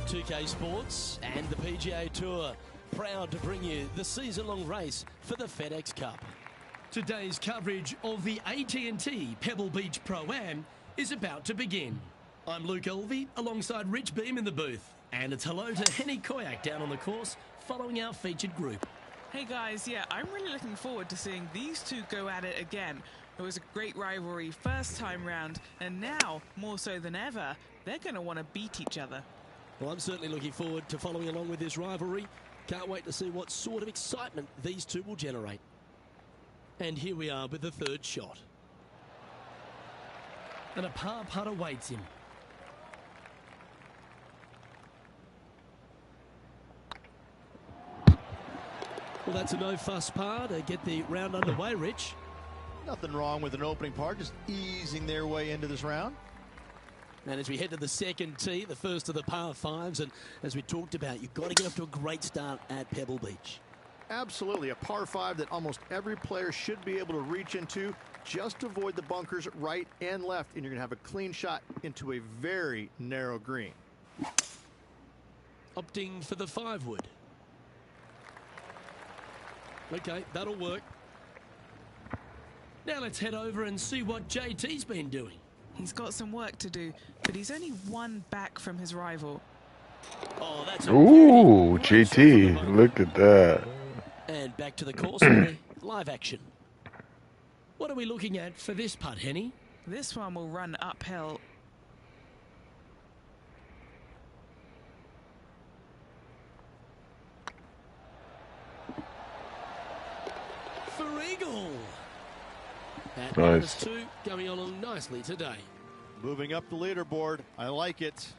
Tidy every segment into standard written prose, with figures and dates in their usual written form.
2K Sports and the PGA Tour, proud to bring you the season-long race for the FedEx Cup. Today's coverage of the AT&T Pebble Beach Pro-Am is about to begin. I'm Luke Elvey alongside Rich Beam in the booth, and it's hello to Henny Koyak down on the course following our featured group. Hey guys, yeah, I'm really looking forward to seeing these two go at it again. It was a great rivalry first time round, and now, more so than ever, they're going to want to beat each other. Well, I'm certainly looking forward to following along with this rivalry. Can't wait to see what sort of excitement these two will generate. And here we are with the third shot. And a par putt awaits him. Well, that's a no-fuss par to get the round underway, Rich. Nothing wrong with an opening par, just easing their way into this round. And as we head to the second tee, the first of the par fives, and as we talked about, you've got to get off to a great start at Pebble Beach. Absolutely, a par five that almost every player should be able to reach into. Just avoid the bunkers right and left, and you're going to have a clean shot into a very narrow green. Opting for the 5-wood. Okay, that'll work. Now let's head over and see what JT's been doing. He's got some work to do, but he's only one back from his rival. Oh, that's ooh, JT, look at that. And back to the course with live action. What are we looking at for this putt, Henny? This one will run uphill. For eagle. That nice. -2 going along nicely today. Moving up the leaderboard, I like it.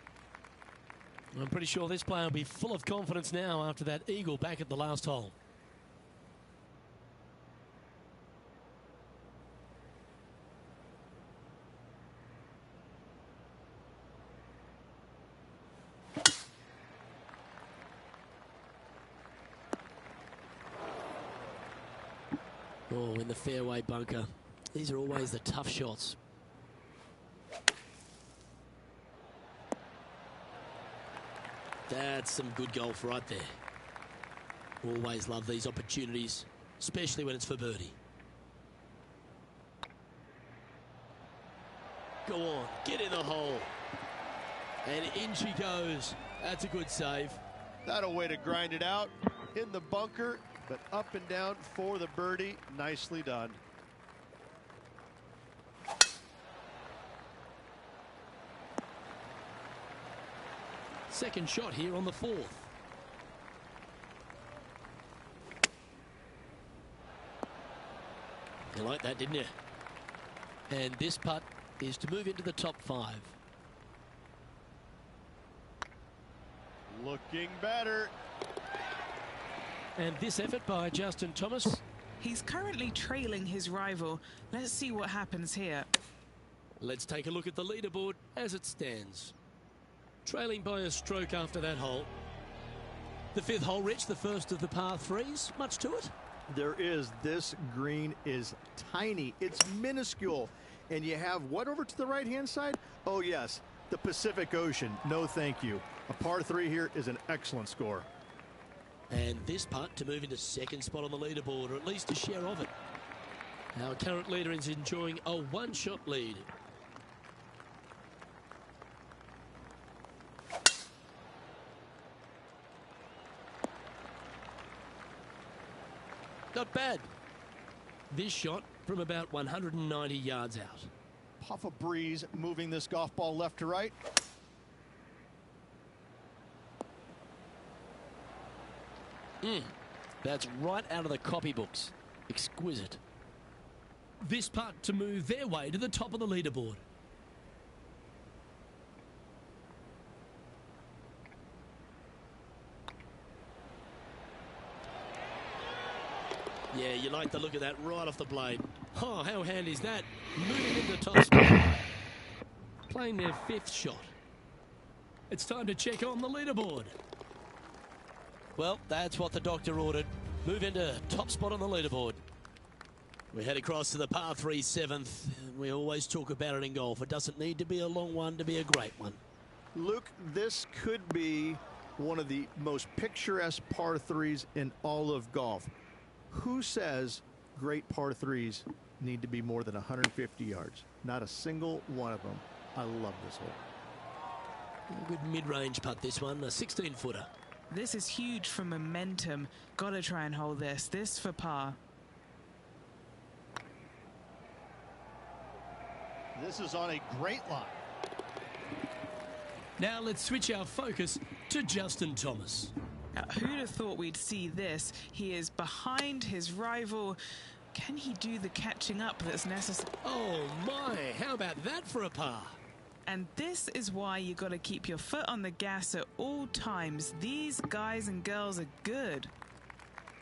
I'm pretty sure this player will be full of confidence now after that eagle back at the last hole. Oh, in the fairway bunker. These are always the tough shots. That's some good golf right there. Always love these opportunities, especially when it's for birdie. Go on, get in the hole. And in she goes. That's a good save. That'll way to grind it out in the bunker, but up and down for the birdie. Nicely done. Second shot here on the 4th. You like that, didn't you? And this putt is to move into the top 5. Looking better. And this effort by Justin Thomas. He's currently trailing his rival. Let's see what happens here. Let's take a look at the leaderboard as it stands. Trailing by a stroke after that hole. The 5th hole, Rich, the first of the par 3s. Much to it? There is. This green is tiny. It's minuscule. And you have what over to the right-hand side? Oh, yes, the Pacific Ocean. No, thank you. A par 3 here is an excellent score. And this putt to move into second spot on the leaderboard, or at least a share of it. Our current leader is enjoying a 1-shot lead. Not bad. This shot from about 190 yards out. Puff of breeze moving this golf ball left to right. That's right out of the copybooks. Exquisite. This putt to move their way to the top of the leaderboard. Yeah, you like the look of that right off the blade. Oh, how handy is that? Moving into top spot. Playing their 5th shot. It's time to check on the leaderboard. Well, that's what the doctor ordered. Move into top spot on the leaderboard. We head across to the par 3 7th. We always talk about it in golf. It doesn't need to be a long one to be a great one. Luke, this could be one of the most picturesque par threes in all of golf. Who says great par threes need to be more than 150 yards? Not a single one of them. I love this hole. A good mid-range putt, this one, a 16-footer. This is huge for momentum. Got to try and hold this. This for par. This is on a great line. Now let's switch our focus to Justin Thomas. Now, who'd have thought we'd see this? He is behind his rival. Can he do the catching up that's necessary? Oh my, how about that for a par? And this is why you got to keep your foot on the gas at all times. These guys and girls are good.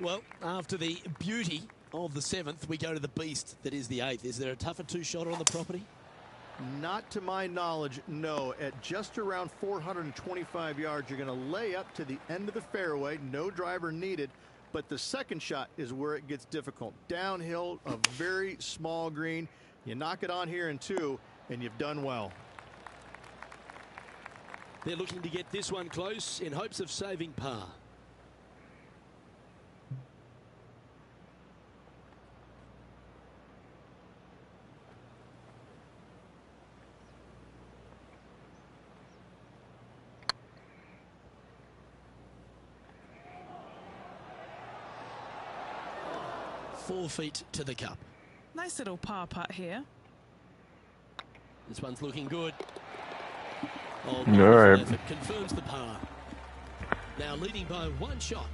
Well, after the beauty of the 7th, we go to the beast that is the 8th. Is there a tougher two-shotter on the property? Not to my knowledge, no. At just around 425 yards, you're going to lay up to the end of the fairway. No driver needed. But the second shot is where it gets difficult. Downhill, a very small green. You knock it on here in 2, and you've done well. They're looking to get this one close in hopes of saving par. Four feet to the cup. Nice little par putt here. This one's looking good. Oh, All right. effort confirms the par. Now leading by 1 shot.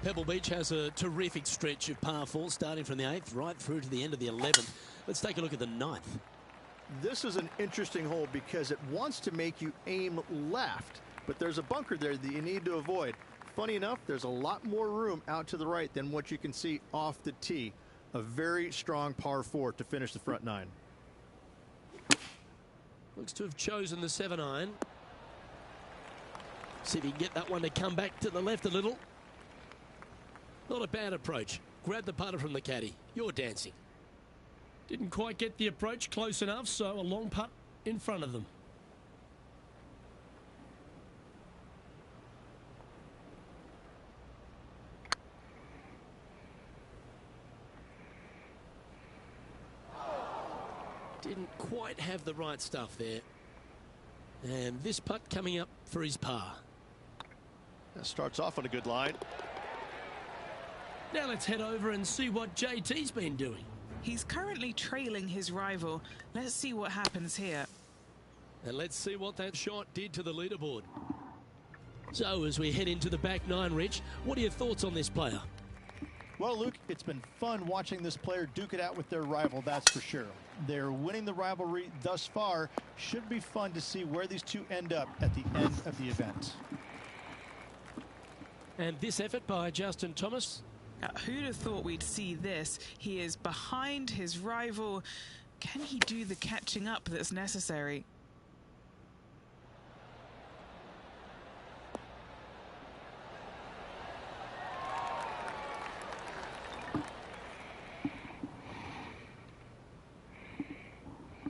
Pebble Beach has a terrific stretch of par 4 starting from the 8th right through to the end of the 11th. Let's take a look at the 9th. This is an interesting hole because it wants to make you aim left, but there's a bunker there that you need to avoid. Funny enough, there's a lot more room out to the right than what you can see off the tee. A very strong par 4 to finish the front 9. Looks to have chosen the 7-iron. See if he can get that one to come back to the left a little. Not a bad approach. Grab the putter from the caddy. You're dancing. Didn't quite get the approach close enough, so a long putt in front of them. Didn't quite have the right stuff there. And this putt coming up for his par. That starts off on a good line. Now let's head over and see what JT's been doing. He's currently trailing his rival. Let's see what happens here. And let's see what that shot did to the leaderboard. So as we head into the back 9, Rich, what are your thoughts on this player? Well, Luke, it's been fun watching this player duke it out with their rival, that's for sure. They're winning the rivalry thus far. Should be fun to see where these two end up at the end of the event. And this effort by Justin Thomas. Who'd have thought we'd see this? He is behind his rival. Can he do the catching up that's necessary?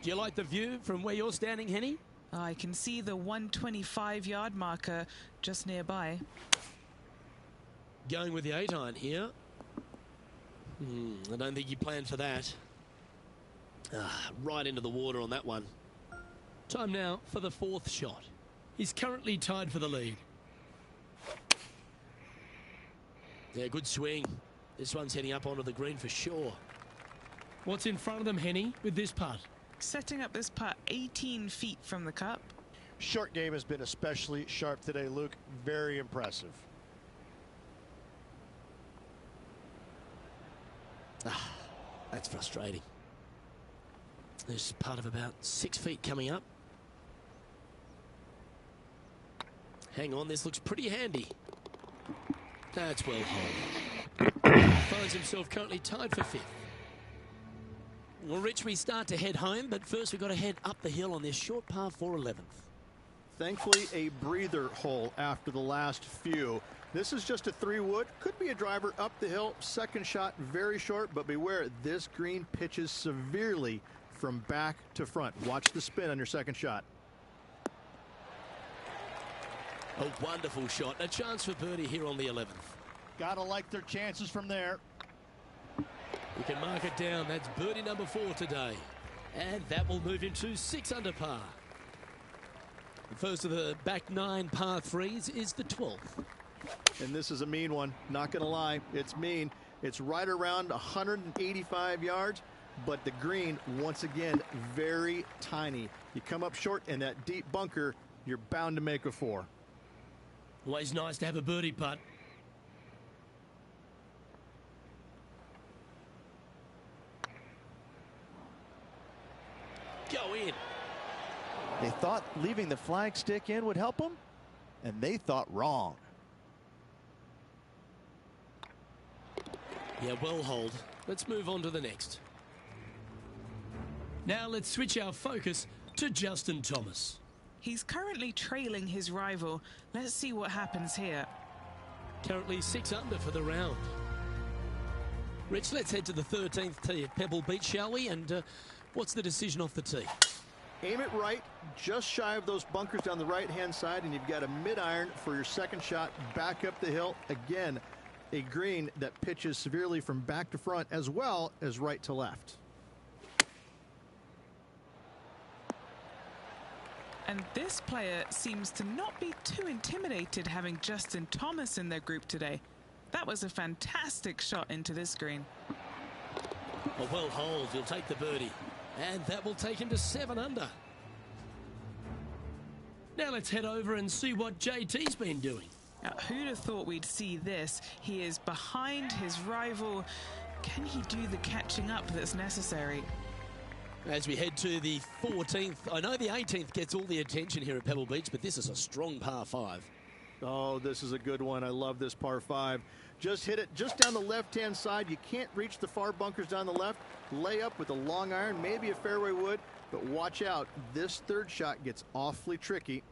Do you like the view from where you're standing, Henny? I can see the 125-yard marker just nearby. Going with the 8-iron here. I don't think he planned for that. Right into the water on that one. Time now for the 4th shot. He's currently tied for the lead. Yeah, good swing. This one's heading up onto the green for sure. What's in front of them, Henny, with this putt? Setting up this putt 18 feet from the cup. Short game has been especially sharp today, Luke. Very impressive. That's frustrating. There's a putt of about 6 feet coming up. Hang on, this looks pretty handy. That's well home. Finds himself currently tied for 5th. Well, Rich, we start to head home, but first we've got to head up the hill on this short par 4 11th. Thankfully, a breather hole after the last few. This is just a 3-wood. Could be a driver up the hill. Second shot, very short, but beware, this green pitches severely from back to front. Watch the spin on your second shot. A wonderful shot. A chance for birdie here on the 11th. Gotta like their chances from there. We can mark it down. That's birdie number 4 today. And that will move him to 6 under par. The first of the back 9 par 3s is the 12th. And this is a mean one. Not going to lie. It's mean. It's right around 185 yards. But the green, once again, very tiny. You come up short in that deep bunker, you're bound to make a 4. Always nice to have a birdie putt. Go in. They thought leaving the flag stick in would help them, and they thought wrong. Yeah, well hold. Let's move on to the next. Now let's switch our focus to Justin Thomas. He's currently trailing his rival. Let's see what happens here. Currently 6 under for the round. Rich, let's head to the 13th tee at Pebble Beach, shall we? And what's the decision off the tee? Aim it right, just shy of those bunkers down the right-hand side, and you've got a mid-iron for your second shot back up the hill. Again, a green that pitches severely from back to front as well as right to left. And this player seems to not be too intimidated having Justin Thomas in their group today. That was a fantastic shot into this green. A well hold, he'll take the birdie. And that will take him to 7 under. Now let's head over and see what JT's been doing. Now, who'd have thought we'd see this? He is behind his rival. Can he do the catching up that's necessary? As we head to the 14th, I know the 18th gets all the attention here at Pebble Beach, but this is a strong par 5. Oh, this is a good one. I love this par 5. Just hit it just down the left-hand side. You can't reach the far bunkers down the left. Lay up with a long iron, maybe a fairway wood, but watch out. This third shot gets awfully tricky.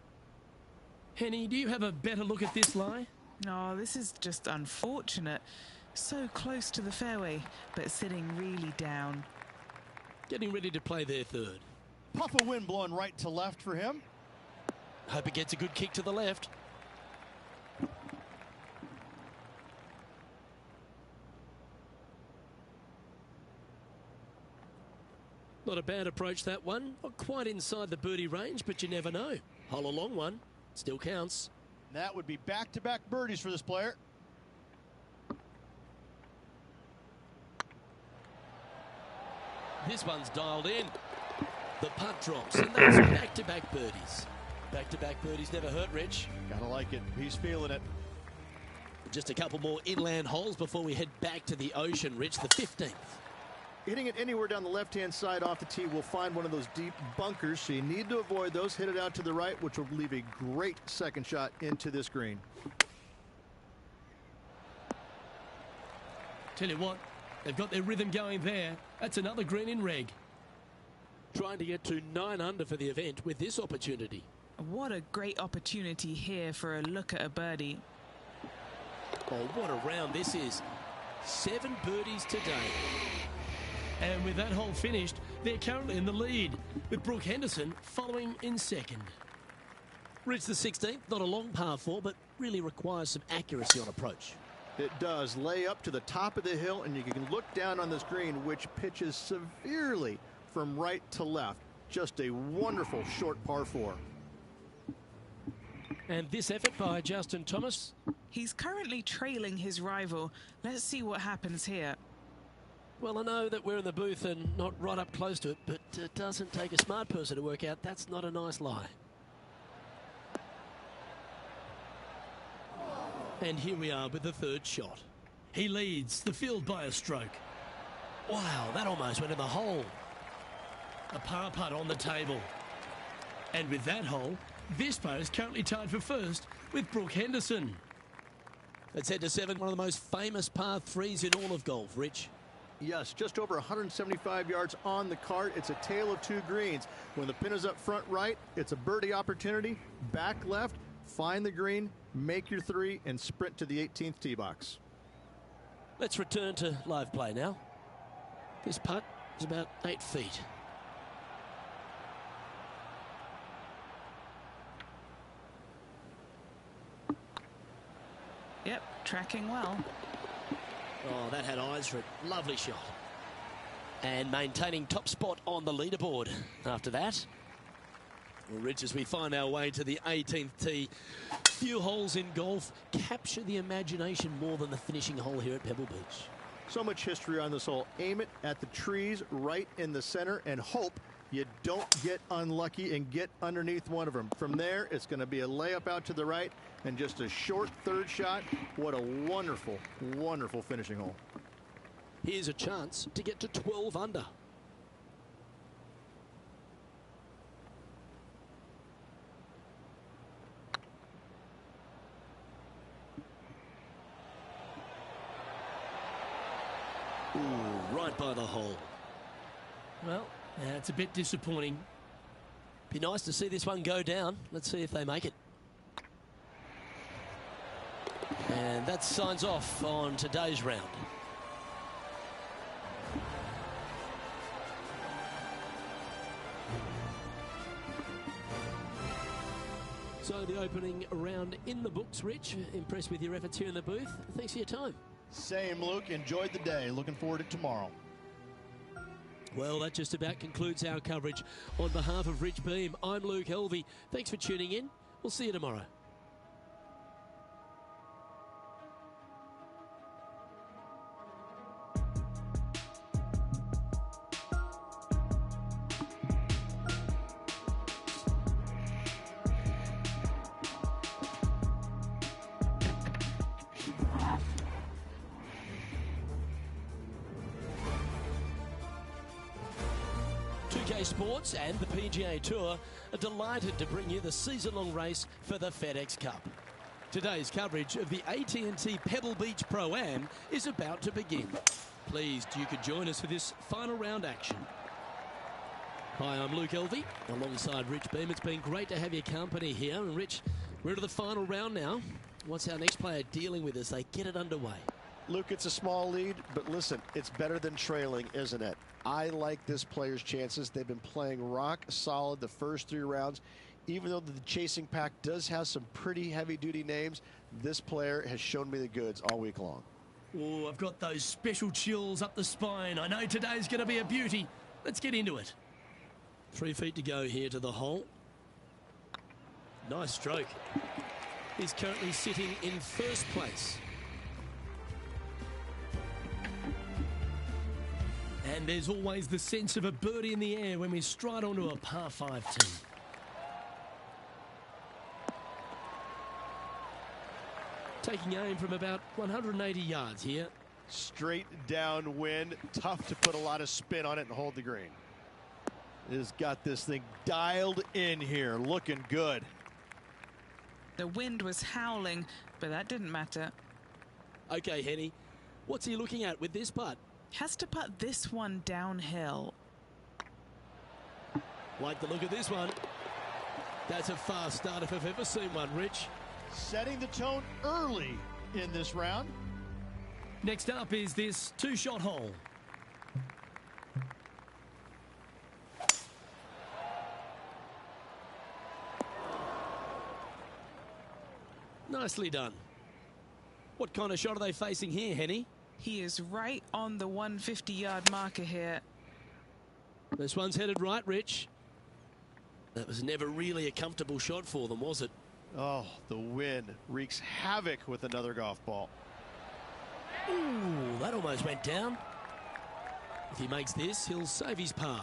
Henny, do you have a better look at this lie? No, this is just unfortunate. So close to the fairway, but sitting really down. Getting ready to play their third. Puff of wind blowing right to left for him. Hope it gets a good kick to the left. Not a bad approach, that one. Not quite inside the birdie range, but you never know. Hole a long one. Still counts. That would be back-to-back birdies for this player. This one's dialed in. The putt drops, and those are back-to-back birdies. Back-to-back birdies never hurt, Rich. Gotta like it. He's feeling it. Just a couple more inland holes before we head back to the ocean, Rich, the 15th. Hitting it anywhere down the left-hand side off the tee will find one of those deep bunkers, so you need to avoid those. Hit it out to the right, which will leave a great second shot into this green. Tell you what, they've got their rhythm going there. That's another green in reg. Trying to get to 9 under for the event with this opportunity. What a great opportunity here for a look at a birdie. Oh, what a round this is. 7 birdies today. And with that hole finished, they're currently in the lead, with Brooke Henderson following in second. Rich, the 16th, not a long par 4, but really requires some accuracy on approach. It does. Lay up to the top of the hill, and you can look down on this green, which pitches severely from right to left. Just a wonderful short par 4. And this effort by Justin Thomas. He's currently trailing his rival. Let's see what happens here. Well, I know that we're in the booth and not right up close to it, but it doesn't take a smart person to work out that's not a nice lie. And here we are with the third shot. He leads the field by a stroke. Wow, that almost went in the hole. A par putt on the table. And with that hole, this player is currently tied for first with Brooke Henderson. Let's head to 7, one of the most famous par 3s in all of golf, Rich. Yes, just over 175 yards on the cart. It's a tale of 2 greens. When the pin is up front right, it's a birdie opportunity. Back left, find the green, make your 3, and sprint to the 18th tee box. Let's return to live play now. This putt is about 8 feet. Yep, tracking well. Oh, that had eyes for it. Lovely shot. And maintaining top spot on the leaderboard after that. Well, Rich, as we find our way to the 18th tee, few holes in golf capture the imagination more than the finishing hole here at Pebble Beach. So much history on this hole. Aim it at the trees right in the center and hope you don't get unlucky and get underneath one of them. From there, it's going to be a layup out to the right and just a short third shot. What a wonderful, wonderful finishing hole. Here's a chance to get to 12 under. Ooh, right by the hole. Well, that's a bit disappointing. Be nice to see this one go down. Let's see if they make it. And that signs off on today's round. So the opening round in the books, Rich. Impressed with your efforts here in the booth. Thanks for your time. Same, Luke. Enjoyed the day. Looking forward to tomorrow. Well, that just about concludes our coverage. On behalf of Rich Beam, I'm Luke Helvey. Thanks for tuning in. We'll see you tomorrow. Sports and the PGA Tour are delighted to bring you the season-long race for the FedEx Cup. Today's coverage of the AT&T Pebble Beach Pro-Am is about to begin. Pleased you could join us for this final round action. Hi, I'm Luke Helvey, alongside Rich Beam. It's been great to have your company here. And Rich, we're to the final round now. What's our next player dealing with as they get it underway? Luke, it's a small lead, but listen, it's better than trailing, isn't it? I like this player's chances. They've been playing rock solid the first 3 rounds. Even though the chasing pack does have some pretty heavy-duty names, this player has shown me the goods all week long. Oh, I've got those special chills up the spine. I know today's going to be a beauty. Let's get into it. 3 feet to go here to the hole. Nice stroke. He's currently sitting in first place. And there's always the sense of a birdie in the air when we stride onto a par 5 tee. Taking aim from about 180 yards here. Straight downwind. Tough to put a lot of spin on it and hold the green. Has got this thing dialed in here. Looking good. The wind was howling, but that didn't matter. Okay, Henny. What's he looking at with this putt? Has to putt this one downhill. Like the look of this one. That's a fast start if I've ever seen one, Rich. Setting the tone early in this round. Next up is this 2-shot hole. Nicely done. What kind of shot are they facing here, Henny? He is right on the 150-yard marker here. This one's headed right, Rich. That was never really a comfortable shot for them, was it? Oh, the wind wreaks havoc with another golf ball. Ooh, that almost went down. If he makes this, he'll save his par.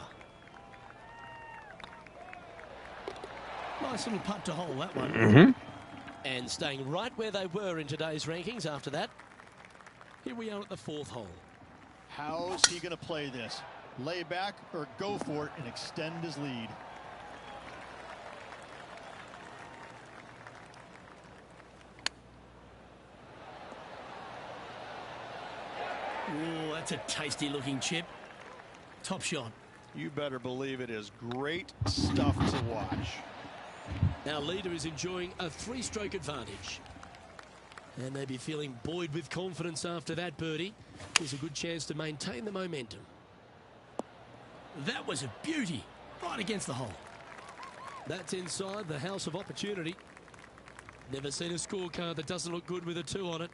Nice little putt to hole, that one. And staying right where they were in today's rankings after that. Here we are at the 4th hole. How's he going to play this? Lay back or go for it and extend his lead? Ooh, that's a tasty looking chip. Top shot. You better believe it is great stuff to watch. Our leader is enjoying a 3-stroke advantage. And they'll be feeling buoyed with confidence after that birdie. Here's a good chance to maintain the momentum. That was a beauty. Right against the hole. That's inside the house of opportunity. Never seen a scorecard that doesn't look good with a 2 on it.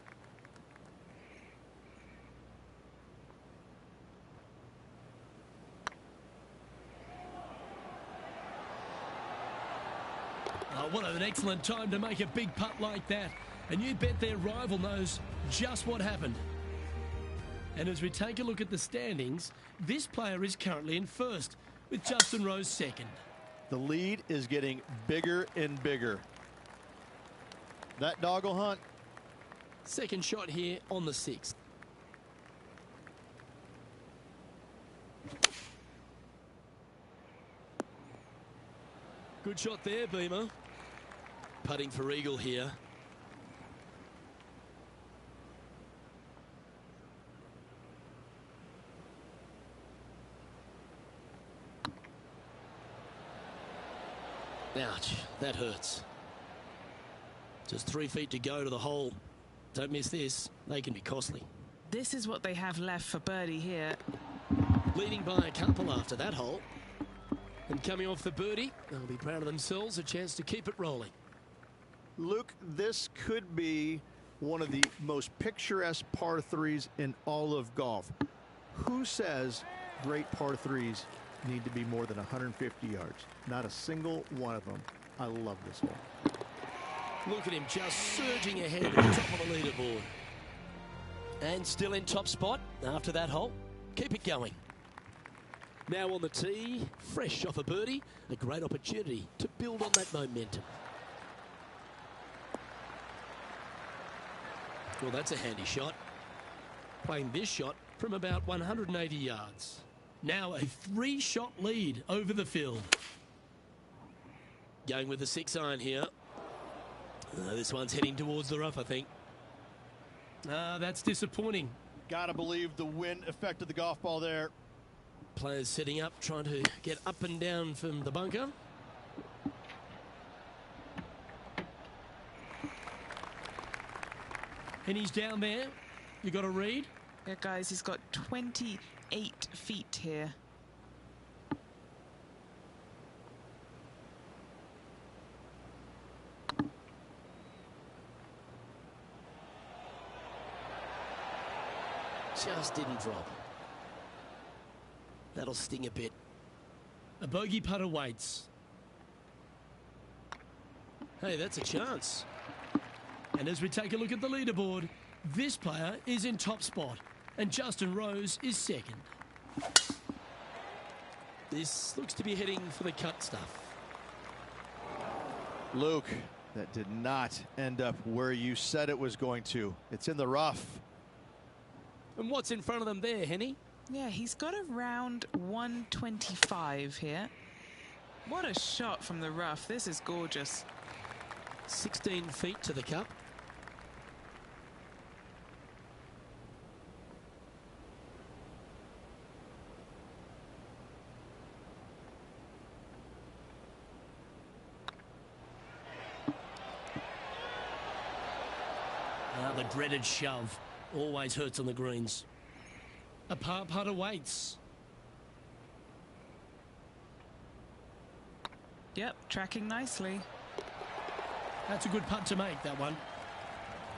Oh, what an excellent time to make a big putt like that. And you bet their rival knows just what happened. And as we take a look at the standings, this player is currently in first, with Justin Rose second. The lead is getting bigger and bigger. That dog will hunt. Second shot here on the 6th. Good shot there, Beamer. Putting for eagle here. Ouch, that hurts. Just 3 feet to go to the hole. Don't miss this. They can be costly. This is what they have left for birdie here. Leading by a couple after that hole. And coming off the birdie, they'll be proud of themselves. A chance to keep it rolling. Luke, this could be one of the most picturesque par 3s in all of golf. Who says great par 3s need to be more than 150 yards? Not a single one of them. I love this hole. Look at him just surging ahead at the top of the leaderboard. And still in top spot after that hole. Keep it going. Now on the tee, fresh off a birdie, a great opportunity to build on that momentum. Well, that's a handy shot. Playing this shot from about 180 yards. Now a 3-shot lead over the field. Going with the 6-iron here. This one's heading towards the rough, I think. That's disappointing. Gotta believe the wind affected the golf ball there. Players setting up, trying to get up and down from the bunker. And he's down there. You got a read? Yeah, guys, he's got 28 feet here. Just didn't drop. That'll sting a bit. A bogey putt awaits. Hey, that's a chance. And as we take a look at the leaderboard, this player is in top spot and Justin Rose is second. This looks to be heading for the cut stuff. Luke, that did not end up where you said it was going to. It's in the rough. And what's in front of them there, Henny? Yeah, he's got around 125 here. What a shot from the rough. This is gorgeous. 16 feet to the cup. The dreaded shove always hurts on the greens. A par putt awaits. Yep, tracking nicely. That's a good putt to make, that one.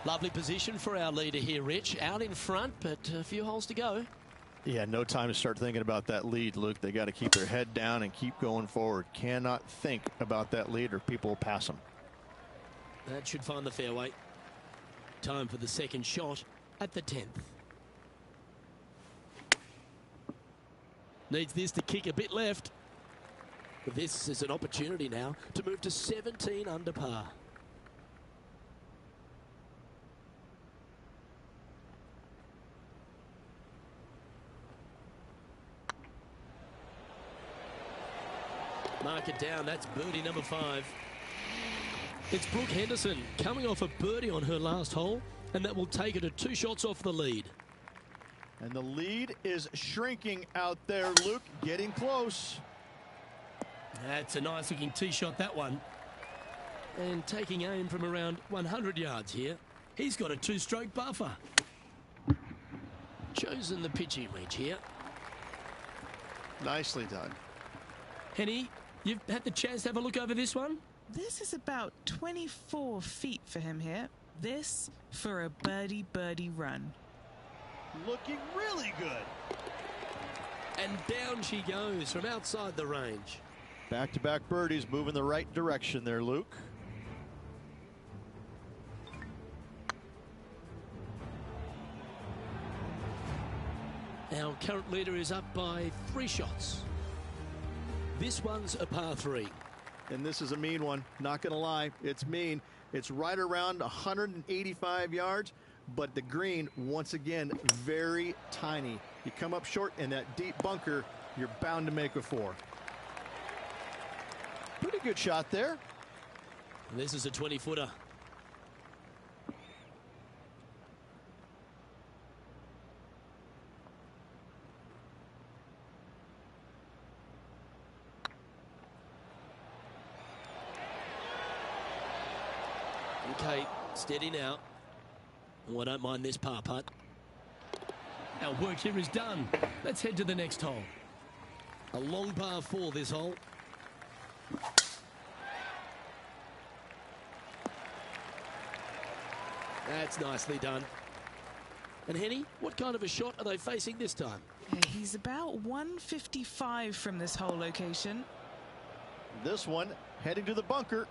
Lovely position for our leader here, Rich. Out in front, but a few holes to go. Yeah, no time to start thinking about that lead, Luke. They got to keep their head down and keep going forward. Cannot think about that lead or people will pass them. That should find the fairway. Time for the second shot at the 10th. Needs this to kick a bit left. But this is an opportunity now to move to 17 under par. Mark it down. That's birdie number 5. It's Brooke Henderson coming off a birdie on her last hole, and that will take her to 2 shots off the lead. And the lead is shrinking out there, Luke. Getting close. That's a nice looking tee shot, that one. And taking aim from around 100 yards here. He's got a 2-stroke buffer. Chosen the pitching wedge here. Nicely done. Henny, you've had the chance to have a look over this one? This is about 24 feet for him here. This for a birdie run. Looking really good. And down she goes from outside the range. Back-to-back birdies, moving the right direction there, Luke. Our current leader is up by 3 shots. This one's a par 3. And this is a mean one, not going to lie. It's mean. It's right around 185 yards, but the green, once again, very tiny. You come up short in that deep bunker, you're bound to make a 4. Pretty good shot there. This is a 20-footer. Okay, steady now. Oh, I don't mind this par putt. Our work here is done. Let's head to the next hole. A long par 4 this hole. That's nicely done. And Henny, what kind of a shot are they facing this time? He's about 155 from this hole location. This one heading to the bunker.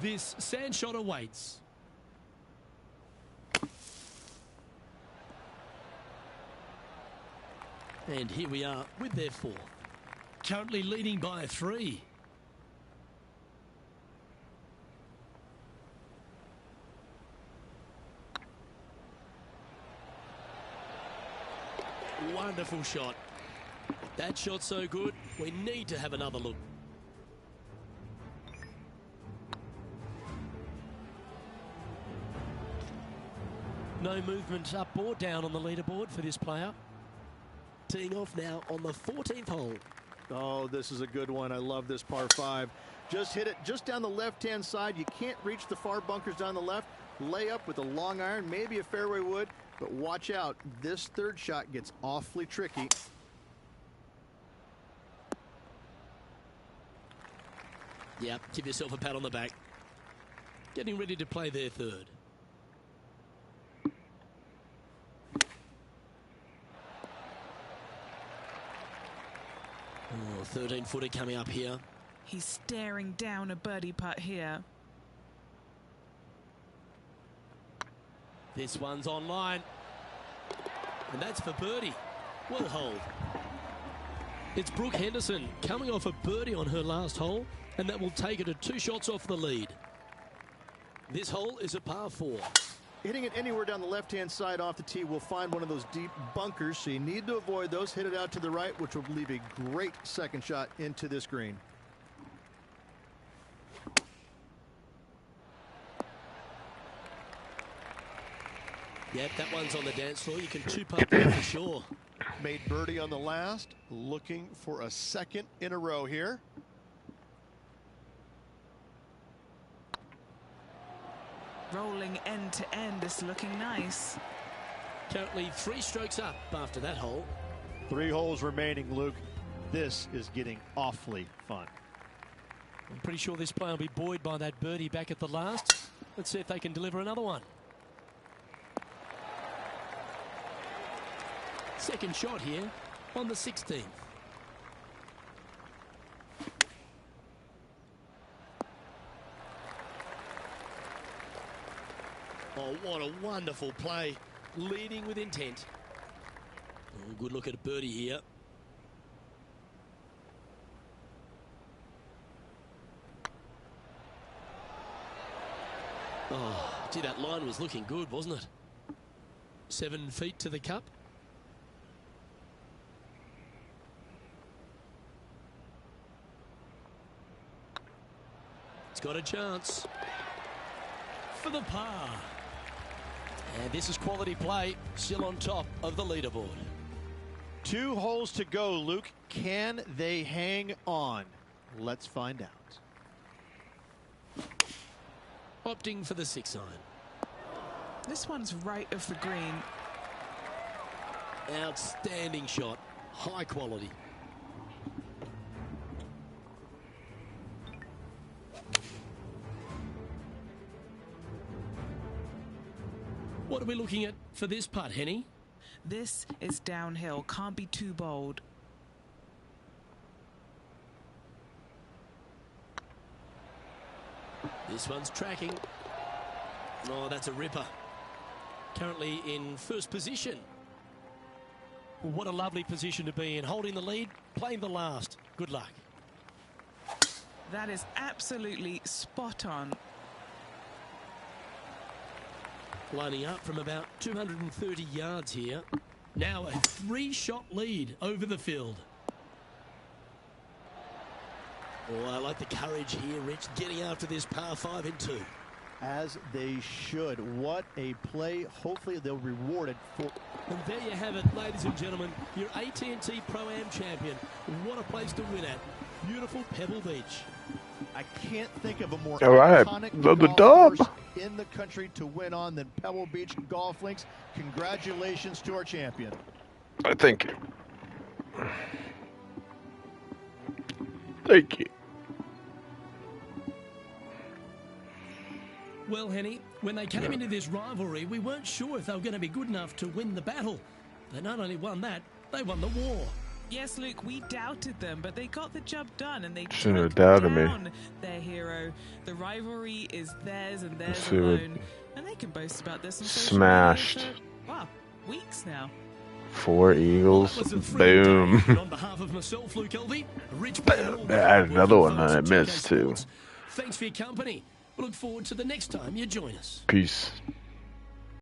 This sand shot awaits. And here we are with their 4th. Currently leading by 3. Wonderful shot. That shot's so good, we need to have another look. No movement up or down on the leaderboard for this player. Teeing off now on the 14th hole. Oh, this is a good one. I love this par 5. Just hit it just down the left-hand side. You can't reach the far bunkers down the left. Lay up with a long iron, maybe a fairway wood, but watch out. This third shot gets awfully tricky. Yep, give yourself a pat on the back. Getting ready to play their 3rd. Oh, 13-footer coming up here. He's staring down a birdie putt here. This one's online. And that's for birdie. Well holed. It's Brooke Henderson coming off a birdie on her last hole, and that will take her to 2 shots off the lead. This hole is a par 4. Hitting it anywhere down the left-hand side off the tee will find one of those deep bunkers, so you need to avoid those. Hit it out to the right, which will leave a great second shot into this green. Yep, that one's on the dance floor. You can 2-putt there for sure. Made birdie on the last, looking for a 2nd in a row here. Rolling end to end, it's looking nice. Currently 3 strokes up after that hole. 3 holes remaining, Luke. This is getting awfully fun. I'm pretty sure this player will be buoyed by that birdie back at the last. Let's see if they can deliver another one. Second shot here on the 16th. Oh, what a wonderful play. Leading with intent. Oh, good look at a birdie here. Oh, gee, that line was looking good, wasn't it? 7 feet to the cup. It's got a chance for the par. And this is quality play, still on top of the leaderboard. 2 holes to go, Luke. Can they hang on? Let's find out. Opting for the 6-iron. This one's right of the green. Outstanding shot. High quality. What are we looking at for this putt, Henny? This is downhill, can't be too bold. This one's tracking. Oh, that's a ripper. Currently in first position. What a lovely position to be in. Holding the lead, playing the last. Good luck. That is absolutely spot on. Lining up from about 230 yards here. Now a 3-shot lead over the field. Oh, I like the courage here, Rich, getting after this par 5 in 2. As they should. What a play. Hopefully they'll reward it for. And there you have it, ladies and gentlemen, your AT&T Pro-Am champion. What a place to win at. Beautiful Pebble Beach. I can't think of a more All right, iconic another golf dub. course in the country to win on than Pebble Beach Golf Links. Congratulations to our champion. Thank you. Thank you. Well, Henny, when they came into this rivalry, we weren't sure if they were going to be good enough to win the battle. They not only won that, they won the war. Yes, Luke, we doubted them, but they got the job done, and they Shouldn't have took doubted me. down their hero. The rivalry is theirs and theirs See what- alone, and they can boast about this on social Smashed. media for, wow, weeks now. 4 Eagles. That was a thrilling Boom. day. And on behalf of myself, Luke Elvey, Rich Bay, and all the I had another hard-working one that folks I at missed, 2K too. Sports, thanks for your company. We look forward to the next time you join us. Peace.